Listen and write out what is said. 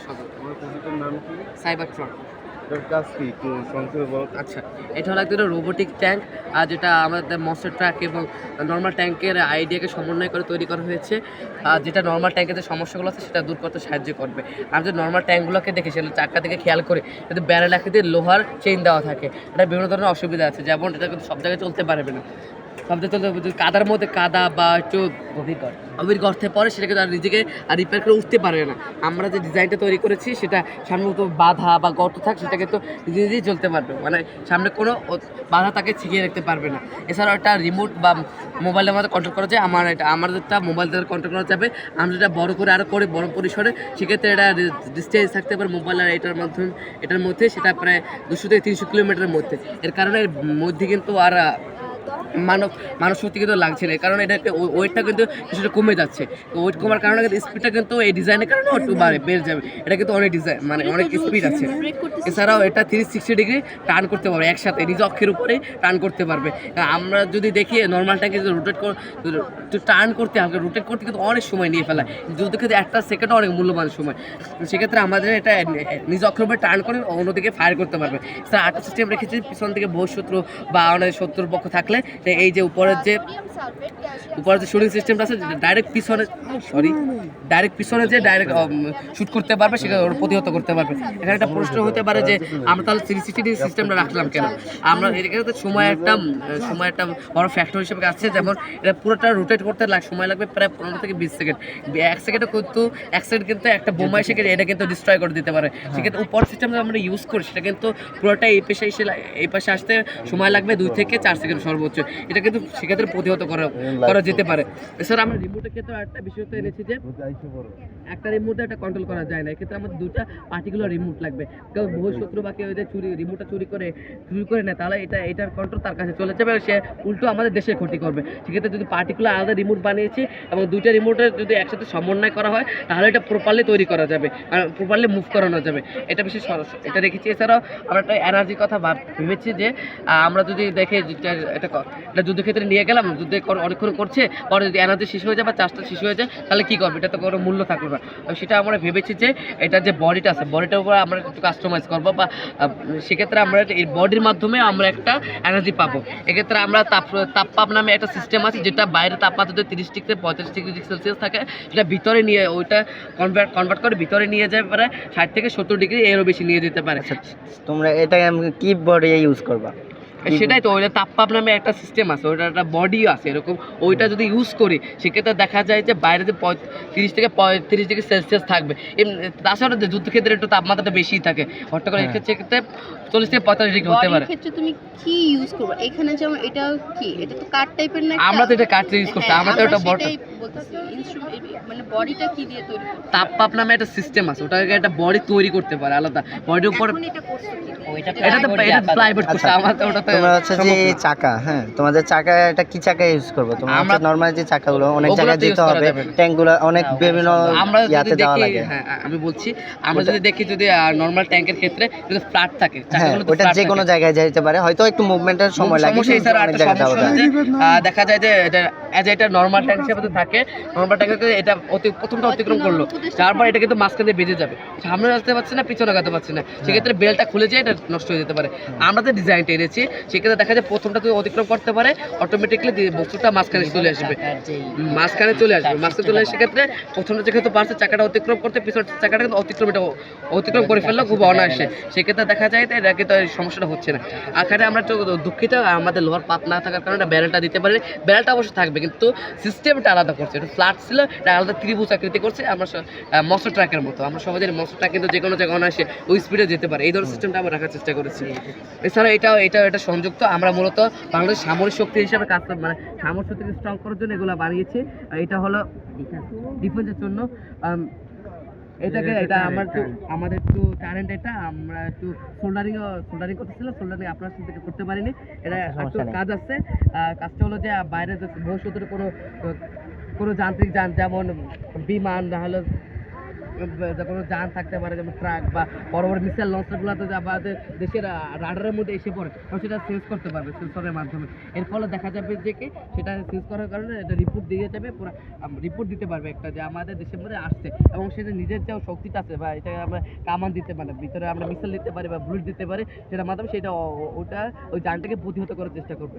সদর। আমার প্রজেক্টের নাম কি? সাইবারট্রন। এটার কাজ কি একটু সংক্ষেপে বলো। আচ্ছা, এটা হলো একটা রোবোটিক ট্যাঙ্ক, যেটা আমাদের মনস্টার ট্রাক এবং নরমাল ট্যাঙ্কের আইডিয়াকে সমন্বয় করে তৈরি করা হয়েছে। যেটা নরমাল ট্যাঙ্কের যে সমস্যাগুলো আছে সেটা দূর করতে সাহায্য করবে। আর যে নরমাল ট্যাঙ্কগুলোকে দেখে সেগুলো চাক্কা থেকে খেয়াল করে কিন্তু ব্যারেল আকৃতির লোহার চেইন দেওয়া থাকে। এটা বিভিন্ন ধরনের অসুবিধা আছে, যেমন এটা কিন্তু সব জায়গায় চলতে পারবে না। সব জায়গায় চলতে যদি কাদার মধ্যে কাদা বা একটু গভীর গর্তে পড়ে সেটাকে তারা নিজেকে রিপেয়ার করে উঠতে পারবে না। আমরা যে ডিজাইনটা তৈরি করেছি সেটা সাধারণত বাধা বা গর্ত থাক সেটাকে তো নিজে নিজেই চলতে পারবে, মানে সামনে কোনো বাধা তাকে ছিকিয়ে রাখতে পারবে না। এছাড়াও একটা রিমোট বা মোবাইলের মধ্যে কন্ট্রোল করা যায়। আমাদেরটা মোবাইল দ্বারা কন্ট্রোল করা যাবে। আমরা যেটা বড় করে আরও করে বড় পরিসরে, সেক্ষেত্রে এটা ডিস্টেন্স থাকতে পারে মোবাইল আর এটার মধ্যে সেটা প্রায় 200 থেকে 300 কিলোমিটারের মধ্যে। এর কারণে এর মধ্যে কিন্তু আর মানব শক্তি কিন্তু লাগছে না, কারণ এটা ওয়েটটা কিন্তু কিছুটা কমে যাচ্ছে। তো ওয়েট কমার কারণে কিন্তু স্পিডটা কিন্তু এই ডিজাইনের কারণে একটু বেড়ে যাবে। এটা কিন্তু অনেক ডিজাইন মানে অনেক স্পিড আছে। এছাড়াও এটা 360 ডিগ্রি টার্ন করতে পারবে, একসাথে নিজ অক্ষের উপরে টার্ন করতে পারবে। আমরা যদি দেখি নর্মালটাকে টার্ন করতে হালকা রোটেট করতে কিন্তু অনেক সময় নিয়ে ফেলায়, যদি কিন্তু একটা সেকেন্ডও অনেক মূল্যবান সময়। সেক্ষেত্রে আমাদের এটা নিজ অক্ষের উপরে টার্ন করে অন্যদিকে ফায়ার করতে পারবে। স্যার আরেকটা সিস্টেম রেখেছি, পিছন থেকে বহিঃশত্রু বা অনেক শত্রুর পক্ষ থাকলে এই যে উপরের যে শুটিং সিস্টেমটা আছে, ডাইরেক্ট পিছনে যে ডাইরেক্ট শুট করতে পারবে, সেটা প্রতিহত করতে পারবে। এখানে একটা প্রশ্ন হতে পারে যে আমরা তাহলে 360 সিস্টেমটা রাখলাম কেন? আমরা এখানে তো সময় একটা বড় ফ্যাক্টর হিসেবে আসছে। যেমন এটা পুরোটা রোটেট করতে সময় লাগবে প্রায় 15 থেকে 20 সেকেন্ড। 1 সেকেন্ডে কিন্তু একটা বোমা এসে এটা কিন্তু ডিস্ট্রয় করে দিতে পারে। সেক্ষেত্রে উপর সিস্টেম আমরা ইউজ করি সেটা কিন্তু পুরোটা এই পাশে আসতে সময় লাগবে 2 থেকে 4 সেকেন্ড সর্বোচ্চ। এটা কিন্তু সেক্ষেত্রে প্রতিহত করা যেতে পারে। এছাড়া আমরা রিমোটের ক্ষেত্রে একটা বিষয়টা এনেছি যে একটা রিমোটে একটা কন্ট্রোল করা যায় না, এক্ষেত্রে আমাদের দুটা পার্টিকুলার রিমোট লাগবে। কেউ বহু শত্রু বা কেউ রিমোটটা চুরি করে নেয়, তাহলে এটার কন্ট্রোল তার কাছে চলে যাবে, সে উল্টো আমাদের দেশের ক্ষতি করবে। সেক্ষেত্রে যদি পার্টিকুলার আলাদা রিমোট বানিয়েছি এবং দুইটা রিমোটের যদি একসাথে সমন্বয় করা হয় তাহলে এটা প্রপারলি তৈরি করা যাবে, প্রপারলি মুভ করানো যাবে। এটা বিশেষ এটা রেখেছি। এছাড়াও আমরা একটা এনার্জির কথা ভেবেছি যে আমরা যদি দেখে এটা যুদ্ধক্ষেত্রে নিয়ে গেলাম, যুদ্ধে অনেকক্ষণ করছে, পরে যদি এনার্জি শেষ হয়ে যায় বা চার্জটা শেষ হয়ে যায় তাহলে কী করবে? এটা তো কোনো মূল্য থাকবে না। সেটা আমরা ভেবেছি যে এটা যে বডিটা আছে বডিটার উপর আমরা একটু কাস্টমাইজ করবো, বা সেক্ষেত্রে আমরা এই বডির মাধ্যমে আমরা একটা এনার্জি পাবো। এক্ষেত্রে আমরা তাপমাপ নামে একটা সিস্টেম আছে, যেটা বাইরে তাপমাত্রা যদি 30 থেকে 35 ডিগ্রি সেলসিয়াস থাকে, সেটা ভিতরে নিয়ে ওইটা কনভার্ট করে ভিতরে নিয়ে যায় পারে 60 থেকে 70 ডিগ্রি, এরও বেশি নিয়ে যেতে পারে। তোমরা এটা কি বডি ইউজ করবা? সেটাই তো, ওইটা তাপমাপ নামে একটা সিস্টেম আছে, ওইটা একটা বডি আছে এরকম। ওইটা যদি ইউজ করি সেক্ষেত্রে দেখা যায় যে বাইরে যে 30 থেকে 35 ডিগ্রি সেলসিয়াস থাকবে। তাছাড়া যুদ্ধক্ষেত্রে একটু তাপমাত্রাটা বেশিই থাকে, হঠাৎ করে সেক্ষেত্রে 40 থেকে 45 ডিগ্রি হতে পারে। ক্ষেত্রে তুমি কি ইউজ করবে? এখানে যেমন এটা কি, এটা তো কাট টাইপের না? আমরা তো এটা কাট ইউজ করতে, আমরা তো এটা বডি মানে বডিটা কি দিয়ে তৈরি করতে? তাপমাপ নামে একটা সিস্টেম আছে, ওটাকে একটা বডি তৈরি করতে পারে আলাদা বডির উপর। এটা করছো কি? এটা তো প্লাইবোর্ড করতে, আমরা তো ওটা তোমরা হচ্ছে যে চাকা, হ্যাঁ তোমাদের চাকা এটা কি চাকা ইউজ করবে? তোমরা আমরা নরমাল যে চাকাগুলো অনেক জায়গায় যেতে হবে, ট্যাঙ্কগুলো অনেক বিভিন্ন ইয়াতে দেওয়া লাগে। হ্যাঁ আমি বলছি, আমরা যদি দেখি যদি নরমাল ট্যাঙ্কের ক্ষেত্রে যদি ফ্ল্যাট থাকে চাকাগুলো তো ওটা যে কোনো জায়গায় যেতে পারে, হয়তো একটু মুভমেন্টের সময় লাগে। দেখা যায় যে এটা নরমাল ট্যাঙ্ক হিসেবে থাকে, নরমাল ট্যাঙ্কে এটা প্রথমটা অতিক্রম করলো, তারপর এটা কিন্তু মাঝখানে বেজে যাবে, সামনে আসতে পারছে না, পিছনে আগাতে পারছে না, সেক্ষেত্রে বেলটা খুলে যায়, এটা নষ্ট হয়ে যেতে পারে। আমরা যে ডিজাইনটা এনেছি সেক্ষেত্রে দেখা যায় প্রথমটা তুই অতিক্রম করতে পারে, অটোমেটিকলি বস্তুটা মাঝখানে চলে আসবে, মাঝখানে চলে আসে। সেক্ষেত্রে প্রথমটা যেহেতু পারছে চাকাটা অতিক্রম করতে, পিছনের চাকাটা কিন্তু অতিক্রম করে ফেললো খুব অনায়াসে, সেক্ষেত্রে দেখা যায় এটা কিন্তু সমস্যাটা হচ্ছে না। এখানে আমরা একটু দুঃখিত, আমাদের লোহার পাত না থাকার কারণে ব্যারেলটা দিতে পারি। ব্যারেলটা অবশ্যই থাকবে কিন্তু সিস্টেমটা আলাদা করছে, এটা ফ্ল্যাট ছিল, এটা আলাদা ত্রিভুজ আকৃতি করছে। আমরা মনস্টার ট্রাকের মতো, আমরা সবাই মনস্টার ট্রাক কিন্তু যে কোনো জায়গায় অনায়াসে ওই স্পিডে যেতে পারে, এই ধরনের সিস্টেমটা আমরা রাখার চেষ্টা করেছি। এছাড়া এটা সংযুক্ত, আমরা মূলত বাংলাদেশ সামরিক শক্তি হিসাবে কাজ মানে সামরিক শক্তিকে স্ট্রং করার জন্য এগুলো বানিয়েছি। এটা হলো ডিফেন্সের জন্য। এটা আমাদের একটু কারেন্ট, এটা আমরা একটু সোল্ডারিং করতেছিলাম, সোল্ডারিং আপনার সাথে করতে পারিনি, এটা একটু কাজ আছে। কাজটা হলো যে বাইরে ভবিষ্যতের কোনো যান্ত্রিক যান যেমন বিমান না হলো কোনো যান থাকতে পারে, যেমন ট্রাক বা বড় বড় মিসাইল লঞ্চারগুলোতে আমাদের দেশের রাডারের মধ্যে এসে পড়ে, তখন সেটা সেন্স করতে পারবে সেন্সরের মাধ্যমে। এর ফলে দেখা যাবে যে কি সেটা সেন্স করার কারণে এটা রিপোর্ট দিয়ে যাবে, পুরো রিপোর্ট দিতে পারবে একটা যে আমাদের দেশের মধ্যে আসছে, এবং সেটা নিজের যে শক্তিটা আছে বা এটা আমরা কামান দিতে পারি, ভিতরে আমরা মিসাইল দিতে পারি বা বুলেট দিতে পারি, সেটার মাধ্যমে সেটা ওটা ওই যানটাকে প্রতিহত করার চেষ্টা করবে।